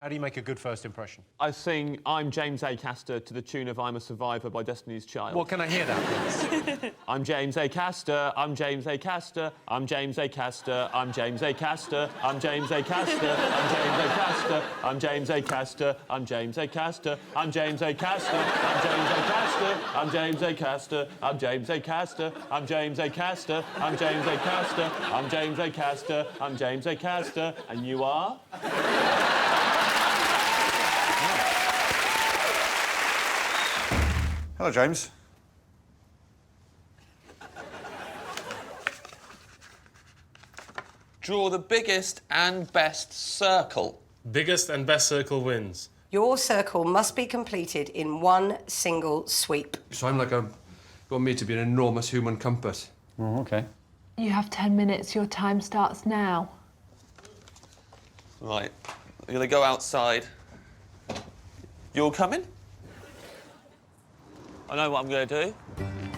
How do you make a good first impression? I sing I'm James Acaster to the tune of I'm a Survivor by Destiny's Child. Well, can I hear that, please? I'm James Acaster, I'm James Acaster, I'm James Acaster, I'm James Acaster, I'm James Acaster, I'm James Acaster, I'm James Acaster, I'm James Acaster, I'm James Acaster, I'm James Acaster, I'm James Acaster, I'm James Acaster, I'm James Acaster, I'm James Acaster, I'm James Acaster, and you are? Hello, James. Draw the biggest and best circle. Biggest and best circle wins. Your circle must be completed in one single sweep. So I'm like you want me to be an enormous human compass. Oh, OK. You have 10 minutes. Your time starts now. Right, I'm gonna go outside. You all coming? I know what I'm gonna do.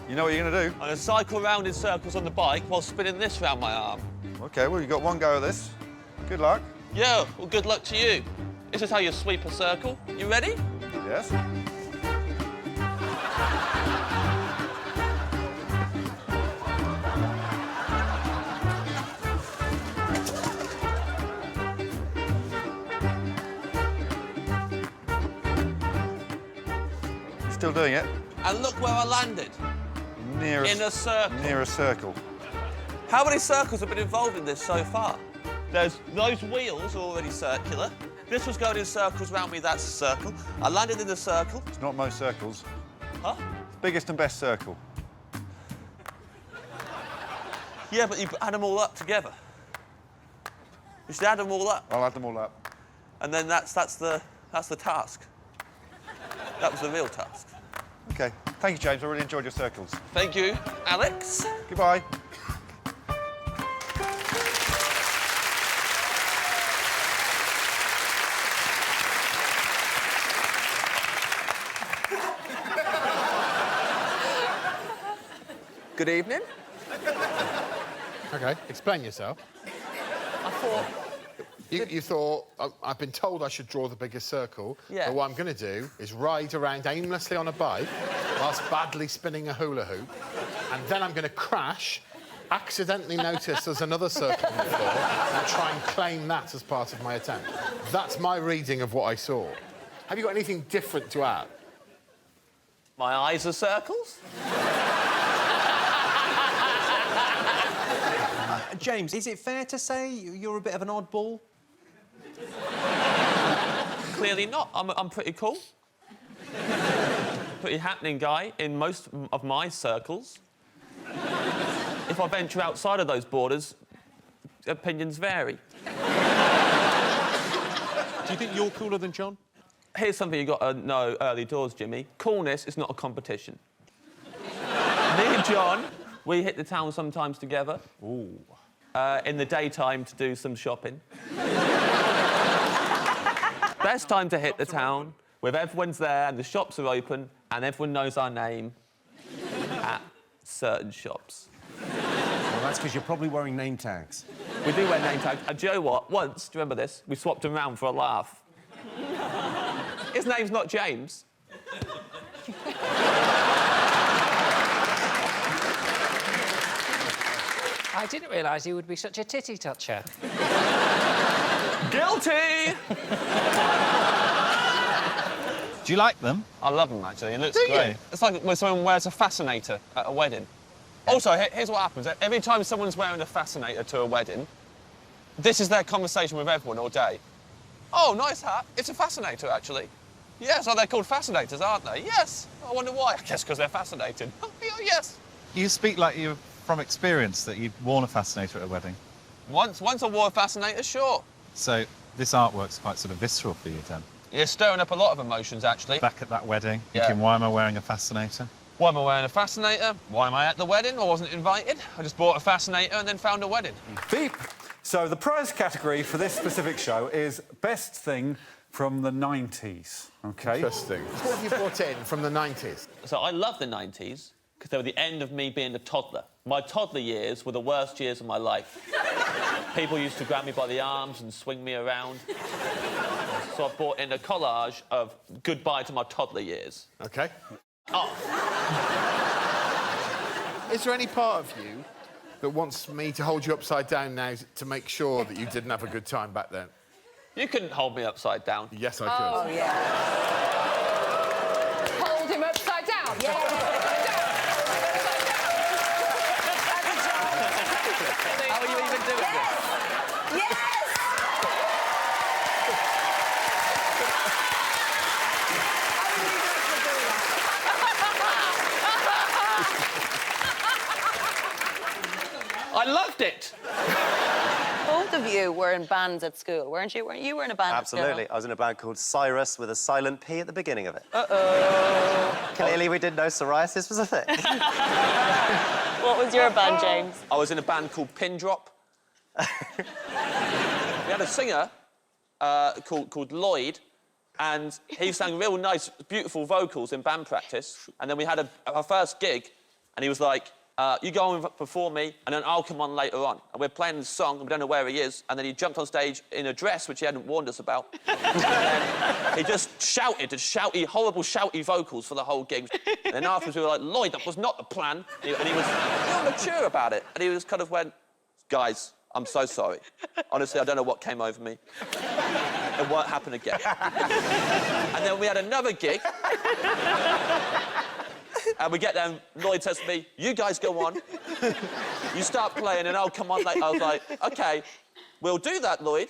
You know what you're going to do? I'm gonna cycle round in circles on the bike while spinning this round my arm. OK, well, you've got one go at this. Good luck. Yeah, well, good luck to you. This is how you sweep a circle. You ready? Yes. Still doing it. And look where I landed. Near In a circle. Near a circle. How many circles have been involved in this so far? Those wheels are already circular. This was going in circles round me, that's a circle. I landed in the circle. It's not most circles. Huh? Biggest and best circle. Yeah, but you add them all up together. You should add them all up. I'll add them all up. And then that's the task. That was the real task. OK. Thank you, James. I really enjoyed your circles. Thank you, Alex. Goodbye. Good evening. OK, explain yourself. I thought... You thought, I've been told I should draw the biggest circle, Yeah. but what I'm going to do is ride around aimlessly on a bike whilst badly spinning a hula hoop, and then I'm going to crash, accidentally notice there's another circle on the floor, and try and claim that as part of my attempt. That's my reading of what I saw. Have you got anything different to add? My eyes are circles? James, is it fair to say you're a bit of an oddball? Clearly not. I'm pretty cool. Pretty happening guy in most of my circles. If I venture outside of those borders, opinions vary. Do you think you're cooler than John? Here's something you got to know early doors, Jimmy. Coolness is not a competition. Me and John, we hit the town sometimes together. Ooh. In the daytime to do some shopping. Best time to hit the town, with everyone's there and the shops are open and everyone knows our name at certain shops. Well, that's because you're probably wearing name tags. We do wear name tags. And do you know what? Once, do you remember this? We swapped them around for a laugh. His name's not James. I didn't realise he would be such a titty toucher. Guilty! Do you like them? I love them, actually. It looks Do great. you? It's like when someone wears a fascinator at a wedding. Also, here's what happens. Every time someone's wearing a fascinator to a wedding, this is their conversation with everyone all day. Oh, nice hat. It's a fascinator, actually. Yes, oh, they're called fascinators, aren't they? Yes. I wonder why. I guess because they're fascinated. Oh, yes. You speak like you're from experience that you've worn a fascinator at a wedding. Once I wore a fascinator, sure. So this artwork's quite sort of visceral for you, then? You're stirring up a lot of emotions, actually. Back at that wedding, Yeah. thinking, why am I wearing a fascinator? Why am I wearing a fascinator? Why am I at the wedding? I wasn't invited. I just bought a fascinator and then found a wedding. Beep. So the prize category for this specific show is best thing from the 90s, OK? Interesting. What have you brought in from the 90s? So I love the 90s because they were the end of me being a toddler. My toddler years were the worst years of my life. People used to grab me by the arms and swing me around. so I brought in a collage of goodbye to my toddler years. OK. Oh. Is there any part of you that wants me to hold you upside down now to make sure that you didn't have a good time back then? You couldn't hold me upside down. Yes, I could. Oh, yeah. Hold him upside down. Yeah. How are you even doing this? Yes! I loved it. Both of you were in bands at school, weren't you? You were in a band Absolutely. at I was in a band called Cyrus with a silent P at the beginning of it. Uh-oh. Clearly we didn't know psoriasis was a thing. What was your band, James? I was in a band called Pin Drop. We had a singer called Lloyd, and he sang real nice, beautiful vocals in band practice. And then we had our first gig, and he was like, you go on before me, and then I'll come on later on. And we're playing the song, and we don't know where he is, and then he jumped on stage in a dress, which he hadn't warned us about. And then he just shouted, horrible shouty vocals for the whole gig. And then afterwards we were like, Lloyd, that was not the plan. And he was real mature about it. And he was kind of went, guys, I'm so sorry. Honestly, I don't know what came over me. It won't happen again. And then we had another gig. And we get there, and Lloyd says to me, you guys go on. You start playing, and I'll come on later. I was like, OK, we'll do that, Lloyd.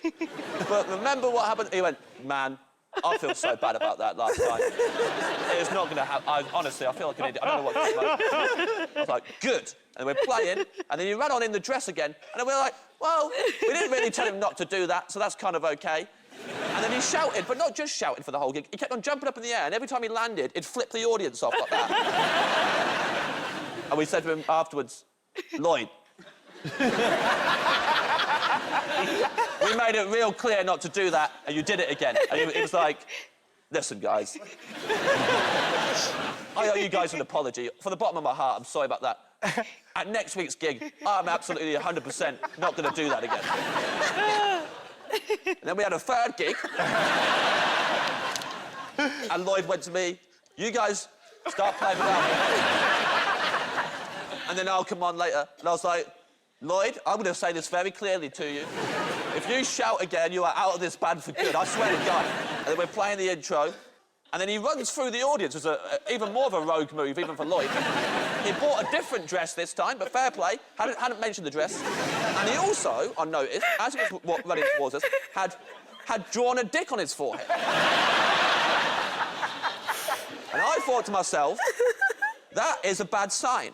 But remember what happened? He went, man, I feel so bad about that last night. It's not going to happen. Honestly, I feel like an idiot. I don't know what to do. I was like, good. And we're playing, and then he ran on in the dress again. And then we were like, well, we didn't really tell him not to do that, so that's kind of OK. And then he shouted, but not just shouted for the whole gig. He kept on jumping up in the air, and every time he landed, it'd flip the audience off like that. And we said to him afterwards, Lloyd, we made it real clear not to do that, and you did it again. And he was like, listen, guys, I owe you guys an apology. From the bottom of my heart, I'm sorry about that. At next week's gig, I'm absolutely 100% not going to do that again. And then we had a third gig. And Lloyd went to me, you guys start playing without me. And then I'll come on later. And I was like, Lloyd, I'm going to say this very clearly to you. If you shout again, you are out of this band for good. I swear to God. And then we're playing the intro. And then he runs through the audience. It was even more of a rogue move, even for Lloyd. He bought a different dress this time, but fair play. Hadn't mentioned the dress. And he also, I noticed, as he was running towards us, had drawn a dick on his forehead. And I thought to myself, that is a bad sign.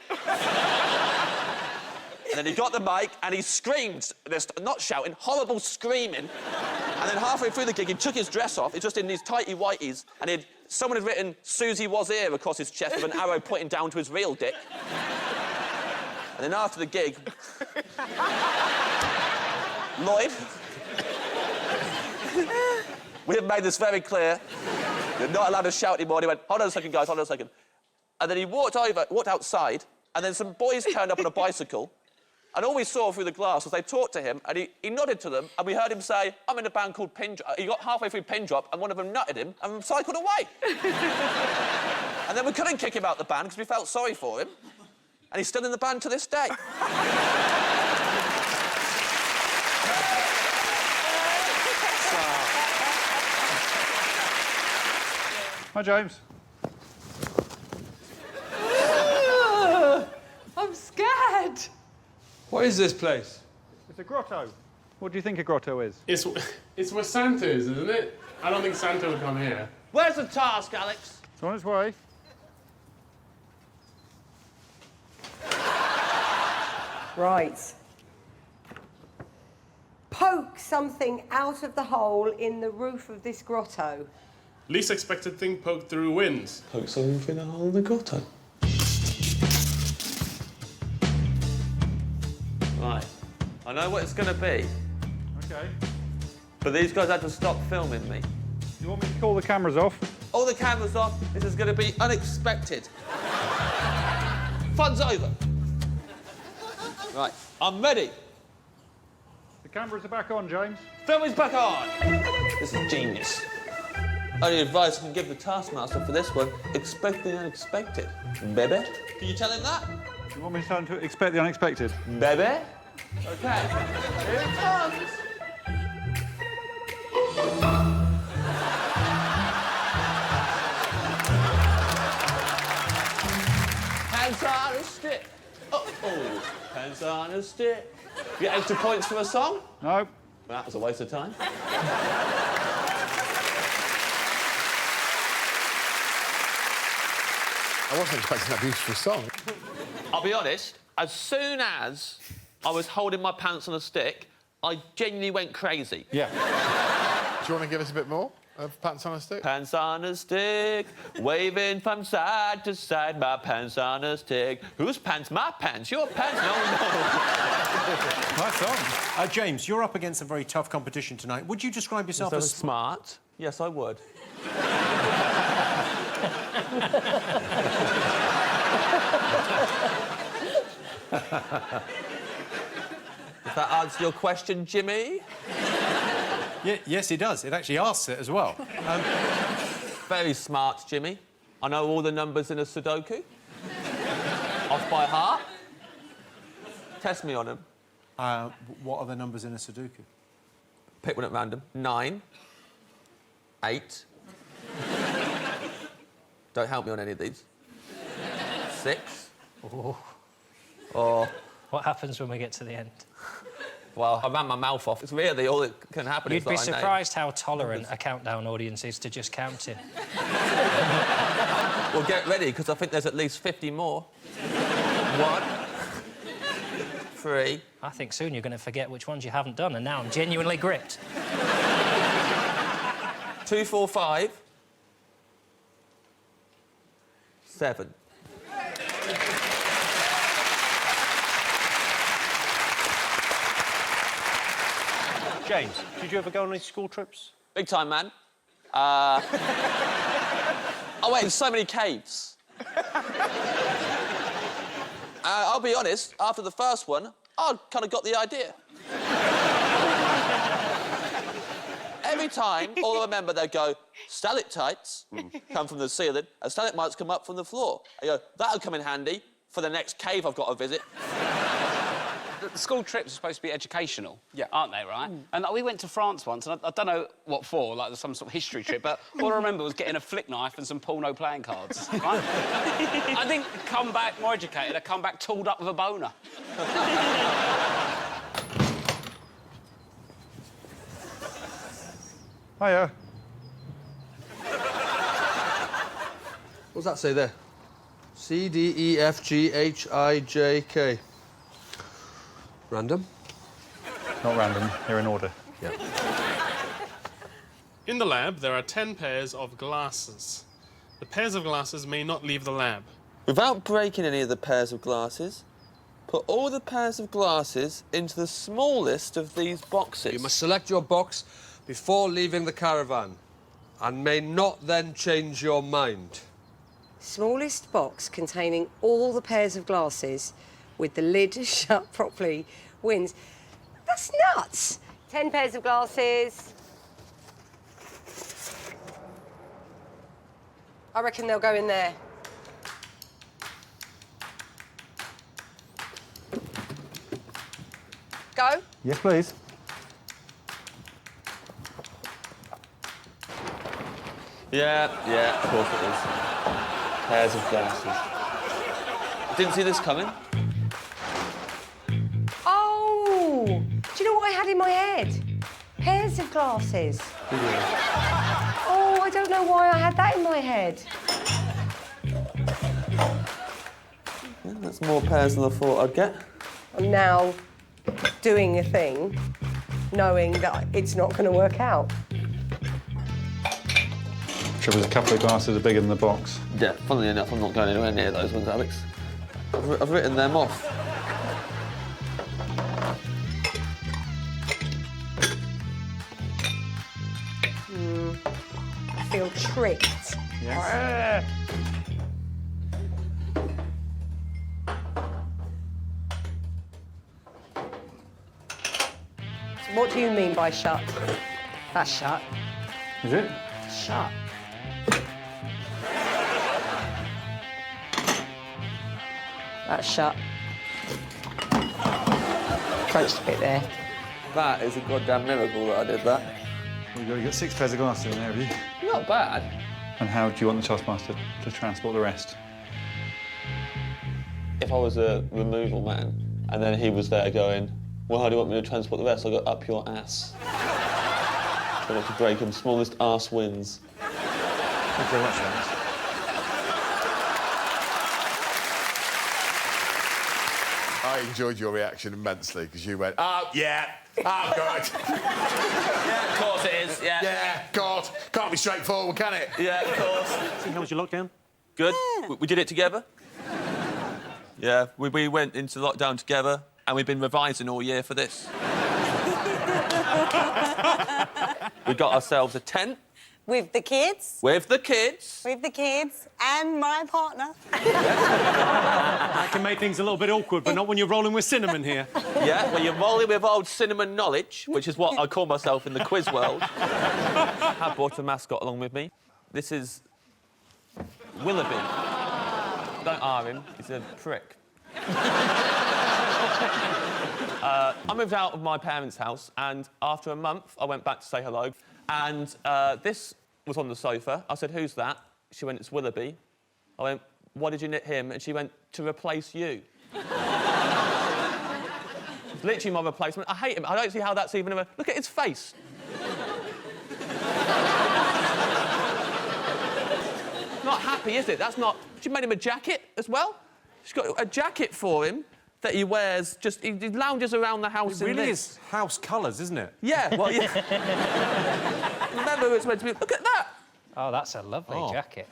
And then he got the mic and he screamed, not shouting, horrible screaming. And then halfway through the gig, he took his dress off. He's just in these tighty whities, and someone had written "Susie was here" across his chest with an arrow pointing down to his real dick. And then after the gig, Lloyd, we have made this very clear. You're not allowed to shout anymore. And he went, hold on a second, guys, hold on a second. And then he walked outside, and then some boys turned up on a bicycle. And all we saw through the glass was they talked to him, and he nodded to them, and we heard him say, I'm in a band called Pin Drop. He got halfway through Pin Drop, and one of them nutted him and cycled away. And then we couldn't kick him out the band because we felt sorry for him. And he's still in the band to this day. Hi, James. I'm scared. What is this place? It's a grotto. What do you think a grotto is? It's where Santa is, isn't it? I don't think Santa would come here. Where's the task, Alex? It's on its way. Right. Poke something out of the hole in the roof of this grotto. Least expected thing poked through wins. Poke something through the hole in the grotto. Right. I know what it's going to be. OK. But these guys had to stop filming me. Do you want me to call the cameras off? All the cameras off. This is going to be unexpected. Fun's over. Right. I'm ready. The cameras are back on, James. Film is back on. This is genius. Only advice I can give the Taskmaster for this one, expect the unexpected. Baby? Can you tell him that? Do you want me to tell him to expect the unexpected? Baby? Okay, here it comes. Hands on a stick. Oh, hands on a stick. Get extra points for a song? No. Well, that was a waste of time. I wasn't expecting that beautiful song. I'll be honest, as soon as I was holding my pants on a stick, I genuinely went crazy. Yeah. Do you want to give us a bit more of Pants on a Stick? Pants on a stick, waving from side to side, my pants on a stick. Whose pants? My pants. Your pants? No, no. Nice song. James, you're up against some very tough competition tonight. Would you describe yourself as smart? Yes, I would. Does that answer your question, Jimmy? Yeah, yes, it does. It actually asks it as well. Very smart, Jimmy. I know all the numbers in a Sudoku. Off by heart. Test me on them. What are the numbers in a Sudoku? Pick one at random. 9, 8. Don't help me on any of these. 6. Oh. Or... What happens when we get to the end? Well, I ran my mouth off. It's really all that can happen. You'd be surprised how tolerant a countdown audience is to just counting. Well, get ready, because I think there's at least 50 more. 1, 3. I think soon you're going to forget which ones you haven't done, and now I'm genuinely gripped. 2, 4, 5. 7. James, did you ever go on any school trips? Big time, man. Oh, wait, there's so many caves. I'll be honest, after the first one, I kind of got the idea. Every time, all I remember, they'd go, stalactites come from the ceiling, and stalagmites come up from the floor. I go, that'll come in handy for the next cave I've got to visit. The school trips are supposed to be educational, aren't they, right? And we went to France once, and I don't know what for, like some sort of history trip, but all I remember was getting a flick knife and some porno playing cards, right? I didn't come back more educated, I come back tooled up with a boner. Hiya. What's that say there? C, D, E, F, G, H, I, J, K. Random? Not random, they're in order. Yeah. In the lab, there are 10 pairs of glasses. The pairs of glasses may not leave the lab. Without breaking any of the pairs of glasses, put all the pairs of glasses into the smallest of these boxes. You must select your box before leaving the caravan and may not then change your mind. Smallest box containing all the pairs of glasses with the lid shut properly wins. That's nuts. 10 pairs of glasses. I reckon they'll go in there. Go? Yes, please. Yeah, of course it is. Pairs of glasses. Didn't see this coming. Oh! Do you know what I had in my head? Pairs of glasses. Oh, I don't know why I had that in my head. Yeah, that's more pairs than I thought I'd get. I'm now doing a thing, knowing that it's not going to work out. Sure, there's a couple of glasses are bigger than the box. Yeah, funnily enough, I'm not going anywhere near those ones, Alex. I've written them off. I feel tricked. Yes. So what do you mean by shut? That's shut. Is it? Shut. That's shut. Crunched a bit there. That is a goddamn miracle that I did that. Well, you've got 6 pairs of glasses in there, have you? Not bad. And how do you want the Taskmaster to transport the rest? If I was a removal man and then he was there going, well, how do you want me to transport the rest? I'll go up your ass. So I to break him. Smallest arse wins. Thank you very much, James. I enjoyed your reaction immensely because you went, oh, yeah, oh, good. Yeah, of course it is, yeah. Yeah, God, can't be straightforward, can it? Yeah, of course. So how was your lockdown? Good. We did it together. Yeah, we went into lockdown together and we've been revising all year for this. We got ourselves a tent. With the kids. With the kids. With the kids and my partner. That can make things a little bit awkward, but not when you're rolling with cinnamon here. Yeah, well, you're rolling with old cinnamon knowledge, which is what I call myself in the quiz world. I have brought a mascot along with me. This is Willoughby. Don't R him, he's a prick. I moved out of my parents' house, and after a month, I went back to say hello. And this was on the sofa. I said, who's that? She went, it's Willoughby. I went, why did you knit him? And she went, to replace you. It's literally my replacement. I hate him. I don't see how that's even a... Look at his face. Not happy, is it? That's not... She made him a jacket as well. She's got a jacket for him that he wears, just... He lounges around the house in this. It really is house colours, isn't it? Yeah, well, yeah. Remember, it's meant to be... Look at that! Oh, that's a lovely jacket.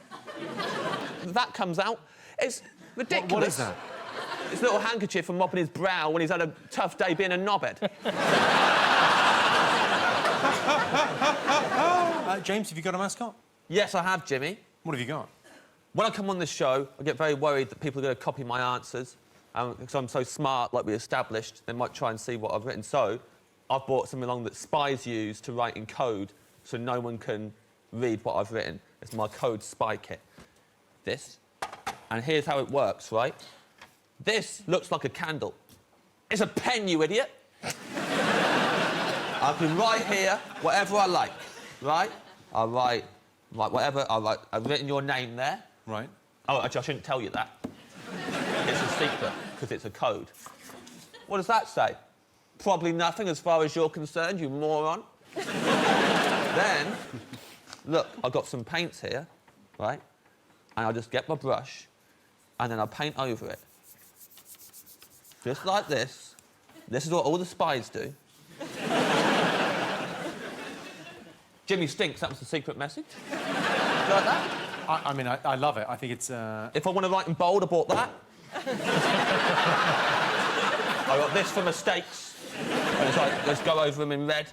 That comes out. It's ridiculous. What is that? His little handkerchief from mopping his brow when he's had a tough day being a knobhead. James, have you got a mascot? Yes, I have, Jimmy. What have you got? When I come on this show, I get very worried that people are going to copy my answers. Because I'm so smart, like we established, they might try and see what I've written. So I've brought something along that spies use to write in code so no one can read what I've written. It's my code spy kit. This. And here's how it works, right? This looks like a candle. It's a pen, you idiot. I can write here whatever I like, right? I'll write whatever. I've written your name there. Right. Oh, actually, I shouldn't tell you that. It's a secret, because it's a code. What does that say? Probably nothing as far as you're concerned, you moron. Then, look, I've got some paints here, right? And I'll just get my brush, and then I'll paint over it. Just like this. This is what all the spies do. Jimmy stinks, that was the secret message. Do you like that? I mean, I love it. I think it's... If I want to write in bold, I bought that. I got this for mistakes. And it's like, let's go over them in red.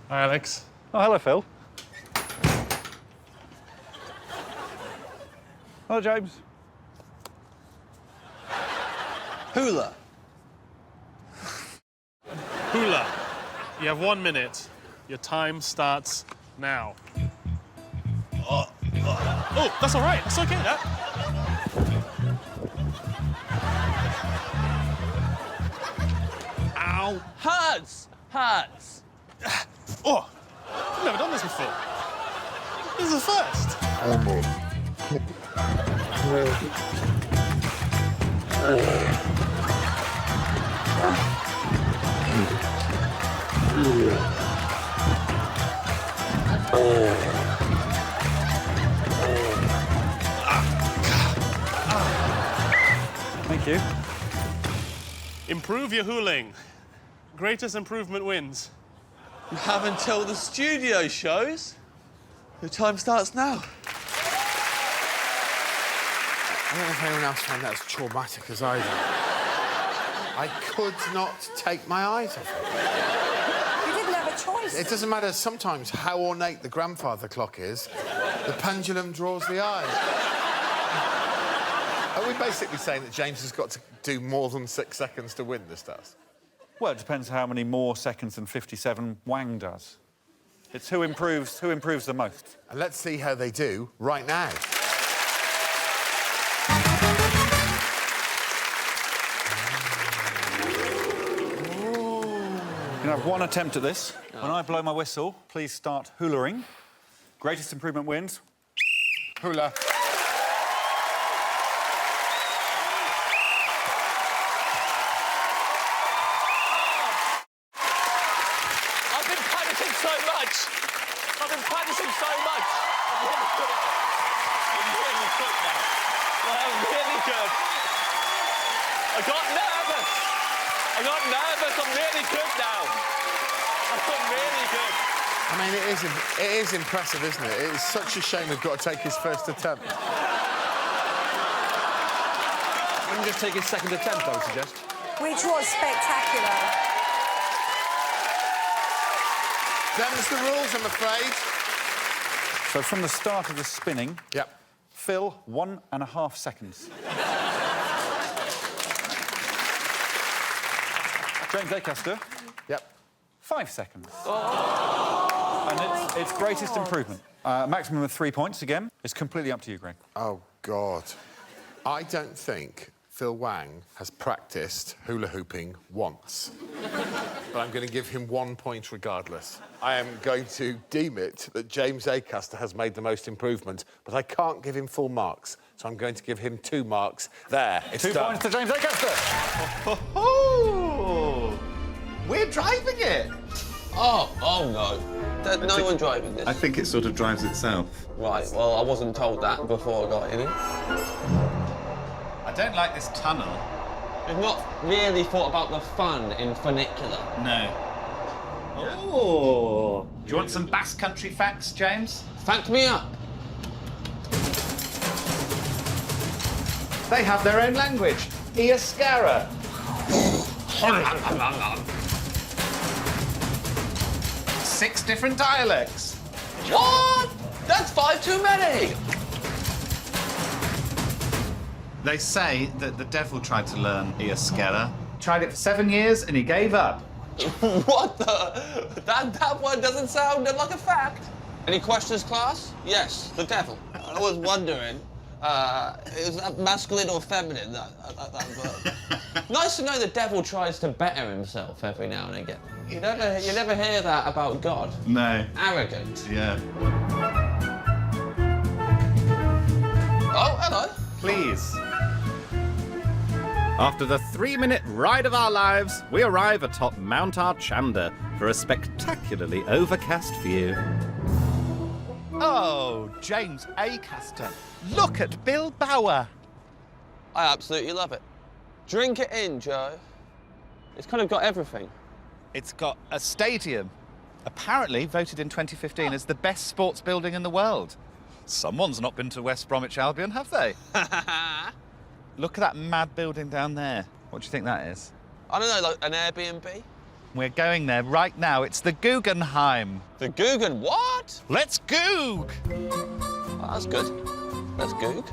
Hi, Alex. Oh, hello, Phil. Hello, James. Hula. Hula. You have 1 minute. Your time starts now. Oh, that's all right. It's okay, that. Ow. Hurts! Hurts! Oh, I've never done this before. This is the first. Thank you. Improve your hooling. Greatest improvement wins. You have until the studio shows. The time starts now. I don't know if anyone else found that as traumatic as I did. I could not take my eyes off it. You didn't have a choice. It doesn't matter sometimes how ornate the grandfather clock is, the pendulum draws the eye. Are we basically saying that James has got to do more than 6 seconds to win this task? Well, it depends how many more seconds than 57 Wang does. It's who improves the most. And let's see how they do right now. You can have one attempt at this. When I blow my whistle, please start hulaing. Greatest improvement wins. Hula. I've been practicing so much. I've been practicing so much. I'm really good at it. I'm really good now. I'm really good. I got nervous. I'm really good now. I'm really good. I mean, it is impressive, isn't it? It is such a shame we've got to take his first attempt. We can just take his second attempt, I would suggest. Which was spectacular. Them's the rules, I'm afraid. So from the start of the spinning, Phil, 1.5 seconds. James Acaster. 5 seconds. And it's greatest improvement. Maximum of 3 points again. It's completely up to you, Greg. Oh, God. I don't think Phil Wang has practiced hula hooping once. But I'm going to give him 1 point regardless. I am going to deem it that James Acaster has made the most improvement, but I can't give him full marks, so I'm going to give him 2 marks. There, it's 2 done. points to James Acaster. Oh! We're driving it! Oh no. There's no one driving this. I think it sort of drives itself. Right, well, I wasn't told that before I got in it. I don't like this tunnel. We've not really thought about the fun in funicular. No. Oh! Do you want some Basque country facts, James? Fact me up. They have their own language. Iascara. 6 different dialects. What? That's 5 too many. They say that the devil tried to learn Iascara. Tried it for 7 years and he gave up. What the? That one doesn't sound like a fact. Any questions, class? Yes, the devil. I was wondering, is that masculine or feminine, that verb? Nice to know the devil tries to better himself every now and again. You never hear that about God. No. Arrogant. Yeah. Oh, hello. Please. After the 3-minute ride of our lives, we arrive atop Mount Archander for a spectacularly overcast view. Oh, James Acaster. Look at Bill Bauer. I absolutely love it. Drink it in, Joe. It's kind of got everything. It's got a stadium, apparently voted in 2015 as the best sports building in the world. Someone's not been to West Bromwich Albion, have they? Look at that mad building down there. What do you think that is? I don't know, like an Airbnb? We're going there right now. It's the Guggenheim. The Guggen what? Let's goog! Oh, that's good. Let's goog.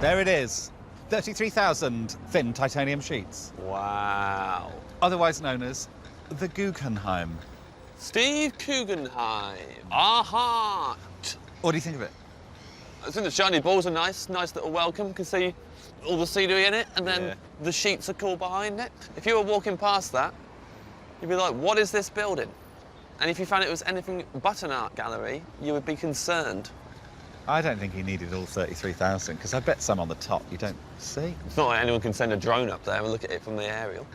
There it is. 33,000 thin titanium sheets. Wow. Otherwise known as the Guggenheim. Steve Guggenheim. Aha! What do you think of it? I think the shiny balls are nice little welcome. You can see all the scenery in it, and then the sheets are cool behind it. If you were walking past that, you'd be like, what is this building? And if you found it was anything but an art gallery, you would be concerned. I don't think he needed all 33,000, because I bet some on the top you don't see. It's not like anyone can send a drone up there and look at it from the aerial.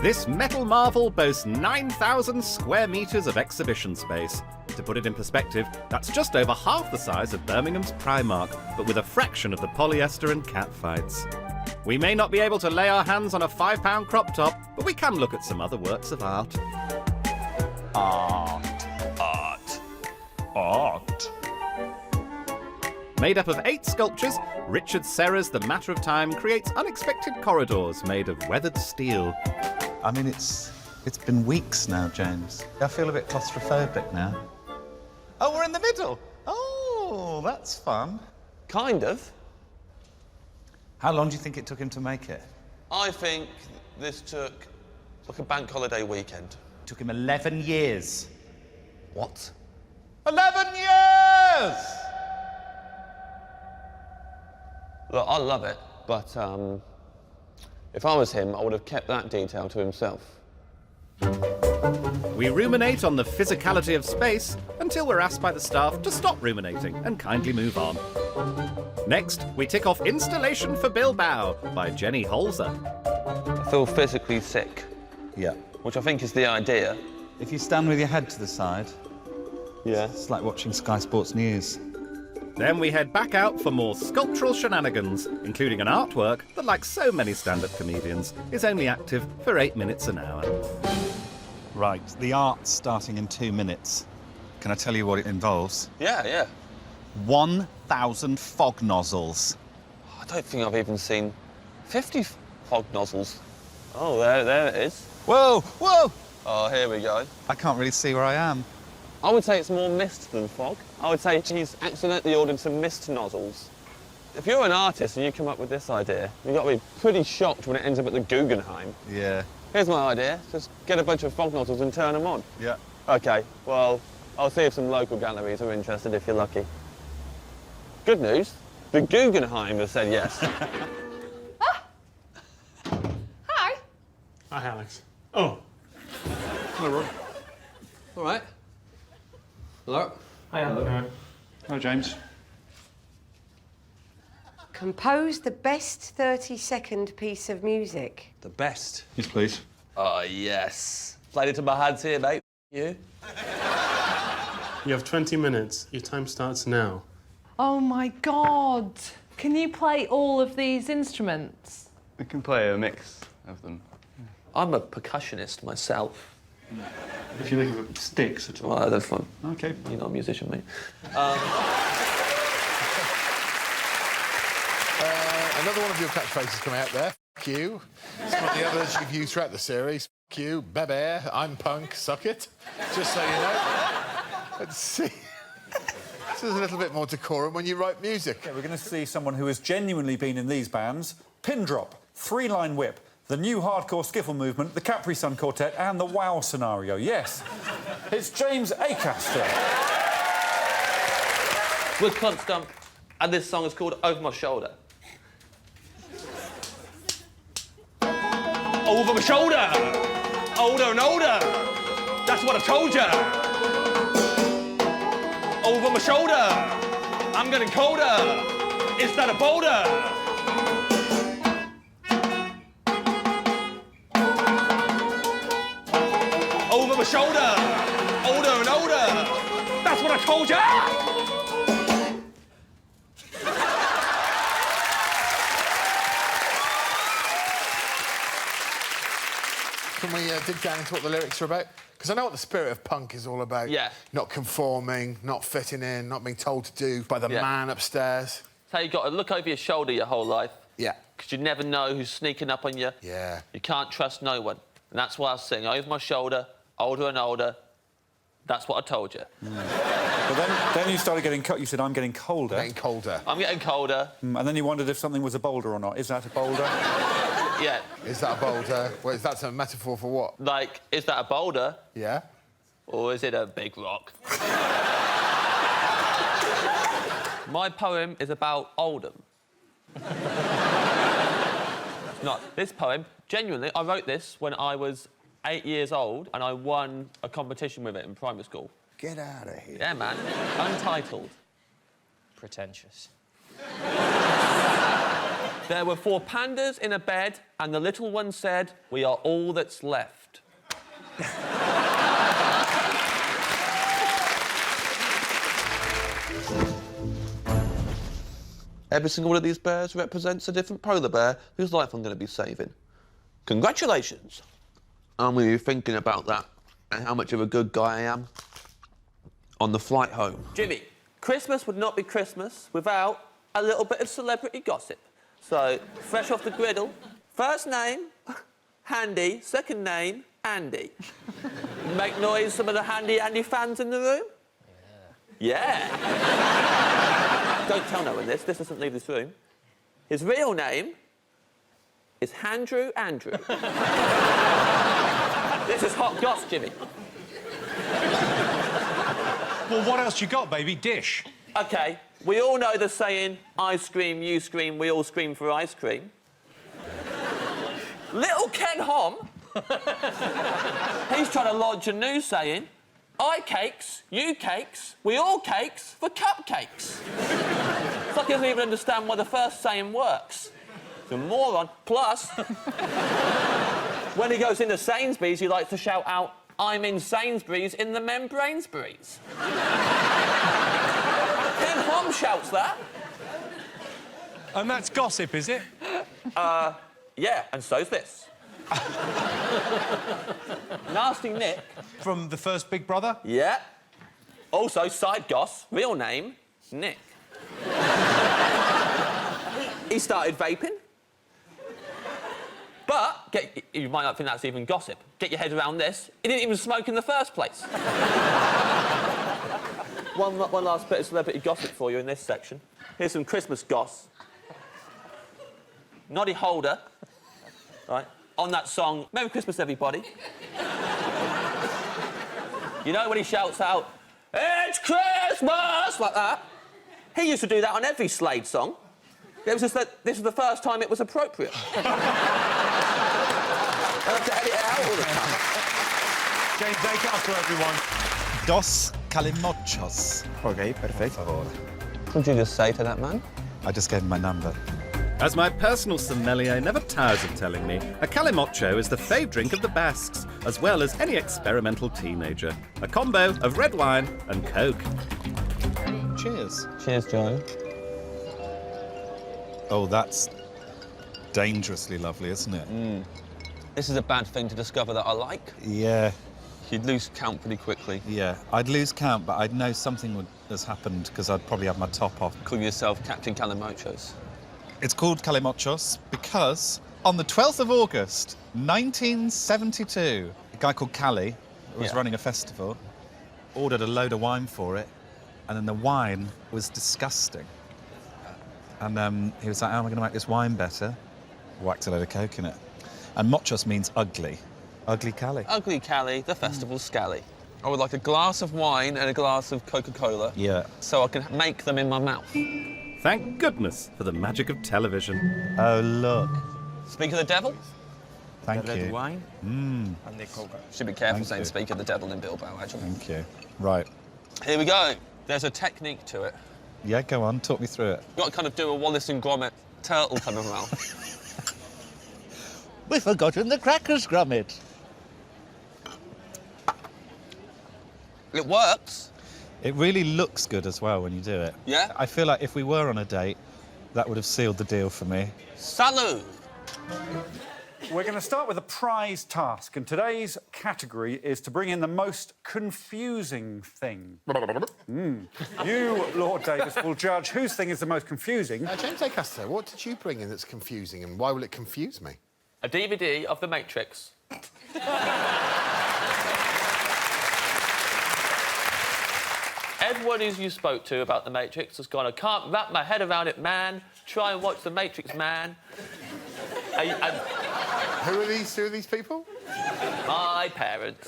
This metal marvel boasts 9,000 square metres of exhibition space. To put it in perspective, that's just over half the size of Birmingham's Primark, but with a fraction of the polyester and cat fights. We may not be able to lay our hands on a £5 crop top, but we can look at some other works of art. Art. Made up of 8 sculptures, Richard Serra's The Matter of Time creates unexpected corridors made of weathered steel. I mean, it's been weeks now, James. I feel a bit claustrophobic now. Oh, we're in the middle. Oh, that's fun. Kind of. How long do you think it took him to make it? I think this took like a bank holiday weekend. It took him 11 years. What? 11 years! Look, I love it, but if I was him, I would have kept that detail to himself. We ruminate on the physicality of space until we're asked by the staff to stop ruminating and kindly move on. Next, we tick off Installation for Bilbao by Jenny Holzer. I feel physically sick. Yeah. Which I think is the idea. If you stand with your head to the side, yeah, it's like watching Sky Sports News. Then we head back out for more sculptural shenanigans, including an artwork that, like so many stand-up comedians, is only active for 8 minutes an hour. Right, the art's starting in 2 minutes. Can I tell you what it involves? Yeah, yeah. 1,000 fog nozzles. I don't think I've even seen 50 fog nozzles. Oh, there it is. Whoa, whoa! Oh, here we go. I can't really see where I am. I would say it's more mist than fog. I would say he's accidentally ordered some mist nozzles. If you're an artist and you come up with this idea, you've got to be pretty shocked when it ends up at the Guggenheim. Yeah. Here's my idea. Just get a bunch of fog nozzles and turn them on. Yeah. OK, well, I'll see if some local galleries are interested if you're lucky. Good news. The Guggenheim has said yes. Hi. Hi, Alex. Oh. Hello, Rob. All right. Hello. Hi, Hello. Hello, James. Compose the best 30-second piece of music. The best. Yes, please. Oh, yes. Played it to my hands here, mate. You? You have 20 minutes. Your time starts now. Oh my God. Can you play all of these instruments? We can play a mix of them. I'm a percussionist myself. If you think of sticks at all. Well, that's fun. OK. You're not a musician, mate. Another one of your catchphrases come out there. F you. Some of the others you've used throughout the series. F you, bebe, I'm punk, suck it. Just so you know. Let's see. This is a little bit more decorum when you write music. Yeah, we're going to see someone who has genuinely been in these bands. Pin drop, 3-line whip, the new hardcore skiffle movement, the Capri Sun Quartet and the Wow scenario. Yes, it's James Acaster. With Cunt Stump, and this song is called Over My Shoulder. Over my shoulder! Older and older! That's what I told ya! Over my shoulder! I'm getting colder! Is that a boulder? Over my shoulder! Older and older! That's what I told ya! Can we dig down into what the lyrics are about? Because I know what the spirit of punk is all about. Yeah. Not conforming, not fitting in, not being told to do by the man upstairs. So you've got to look over your shoulder your whole life. Yeah. Because you never know who's sneaking up on you. Yeah. You can't trust no one. And that's why I sing over my shoulder, older and older. That's what I told you. But then you started getting... You said, I'm getting colder. Getting colder. I'm getting colder. And then you wondered if something was a boulder or not. Is that a boulder? Yeah. Is that a boulder? Well, is that a metaphor for what? Like, is that a boulder? Yeah. Or is it a big rock? My poem is about Oldham. It's not. This poem, genuinely, I wrote this when I was 8 years old and I won a competition with it in primary school. Get out of here. Yeah, man. Untitled. Pretentious. There were 4 pandas in a bed, and the little one said, "We are all that's left." Every single one of these bears represents a different polar bear whose life I'm going to be saving. Congratulations. I'm going to be thinking about that and how much of a good guy I am on the flight home. Jimmy, Christmas would not be Christmas without a little bit of celebrity gossip. So, fresh off the griddle, first name, Handy, second name, Andy. Make noise, some of the Handy Andy fans in the room? Yeah. Don't tell no one this doesn't leave this room. His real name is Handrew Andrew. This is hot goss, Jimmy. Well, what else you got, baby? Dish. OK, we all know the saying, I scream, you scream, we all scream for ice cream. Little Ken Hom, he's trying to lodge a new saying, I cakes, you cakes, we all cakes for cupcakes. It's like he doesn't even understand why the first saying works. He's a moron. Plus, when he goes into Sainsbury's, he likes to shout out, I'm in Sainsbury's in the membranesbury's. Ken Hom shouts that. And that's gossip, is it? Yeah, and so's this. Nasty Nick. From the first Big Brother? Yeah. Also, side goss, real name, Nick. He started vaping. But, you might not think that's even gossip. Get your head around this. He didn't even smoke in the first place. One last bit of celebrity gossip for you in this section. Here's some Christmas goss. Noddy Holder, right, on that song, Merry Christmas, everybody. You know when he shouts out, it's Christmas, like that? He used to do that on every Slade song. It was just that this was the first time it was appropriate. I have to edit it out all the time. James Acaster, everyone. Dos calimochos. OK, perfect. What did you just say to that man? I just gave him my number. As my personal sommelier never tires of telling me, a calimocho is the fave drink of the Basques, as well as any experimental teenager. A combo of red wine and Coke. Cheers. Cheers, Joe. Oh, that's dangerously lovely, isn't it? This is a bad thing to discover that I like. Yeah. You'd lose count pretty quickly. Yeah, I'd lose count, but I'd know something has happened because I'd probably have my top off. Call yourself Captain Calimochos. It's called calimochos because on the 12th of August, 1972, a guy called Cali was running a festival, ordered a load of wine for it, and then the wine was disgusting. And he was like, how am I going to make this wine better? Whacked a load of Coke in it. And mochos means ugly. Ugly Cali. Ugly Cali, the festival scally. I would like a glass of wine and a glass of Coca-Cola. Yeah. So I can make them in my mouth. Thank goodness for the magic of television. Oh, look. Speak of the devil? Thank the you. red wine. And the Coca. Should be careful saying speak of the devil in Bilbao, actually. Thank you. Right. Here we go. There's a technique to it. Yeah, go on. Talk me through it. You've got to kind of do a Wallace and Gromit turtle kind of mouth. We've forgotten the crackers, Gromit. It works. It really looks good as well when you do it. Yeah? I feel like if we were on a date, that would have sealed the deal for me. Salut! We're going to start with a prize task, and today's category is to bring in the most confusing thing. You, Lord Davis, will judge whose thing is the most confusing. James Acaster, what did you bring in that's confusing, and why will it confuse me? A DVD of The Matrix. Everyone who you spoke to about The Matrix has gone, I can't wrap my head around it, man. Try and watch The Matrix, man. Who are these people? My parents.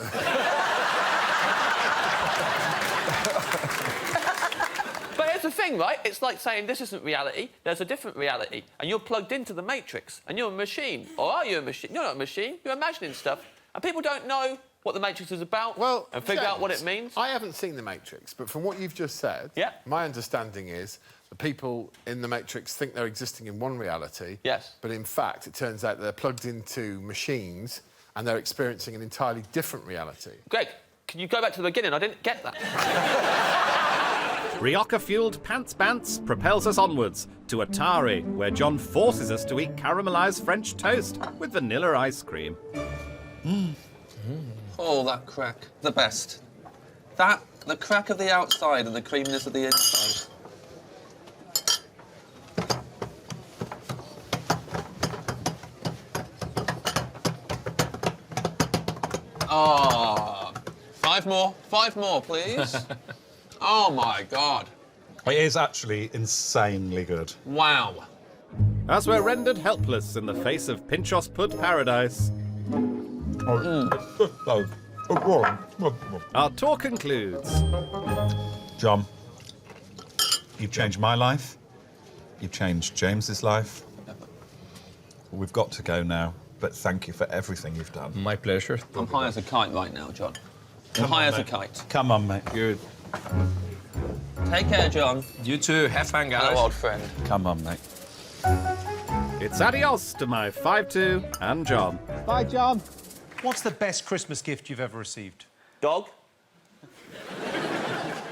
But here's the thing, right? It's like saying this isn't reality, there's a different reality, and you're plugged into the Matrix, and you're a machine. Or are you a machine? You're not a machine, you're imagining stuff. And people don't know what the Matrix is about and figure out what it means. I haven't seen The Matrix, but from what you've just said, my understanding is the people in The Matrix think they're existing in one reality. Yes. But in fact, it turns out they're plugged into machines and they're experiencing an entirely different reality. Greg, can you go back to the beginning? I didn't get that. Rioja-fueled Pants Bants propels us onwards to Atari, where John forces us to eat caramelised French toast with vanilla ice cream. Oh, that crack. The best. The crack of the outside and the creaminess of the inside. Oh, 5 more. 5 more, please. Oh, my God. It is actually insanely good. Wow. as we're rendered helpless in the face of Pinchos Pud paradise. Our tour concludes. John, you've changed my life. You've changed James's life. We've got to go now, but thank you for everything you've done. My pleasure. I'm high as a kite right now, John. I'm high as a kite. Come on, mate. Good. Take care, John. You too. Have fun, guys. Hello, old friend. Come on, mate. It's adios to my 5-2 and John. Bye, John. What's the best Christmas gift you've ever received? Dog.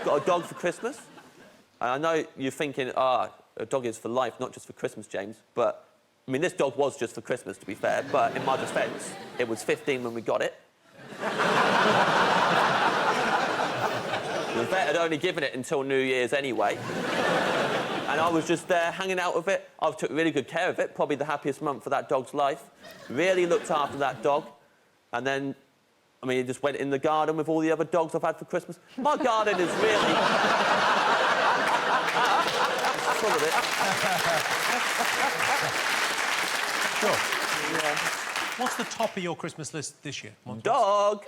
Got a dog for Christmas. And I know you're thinking, a dog is for life, not just for Christmas, James. But, I mean, this dog was just for Christmas, to be fair. But in my defence, it was 15 when we got it. The vet had only given it until New Year's anyway. And I was just there hanging out with it. I took really good care of it, probably the happiest month of that dog's life. Really looked after that dog. And then, I mean, he just went in the garden with all the other dogs I've had for Christmas. My garden is really... full of it. Sure. Yeah. What's the top of your Christmas list this year? Dog!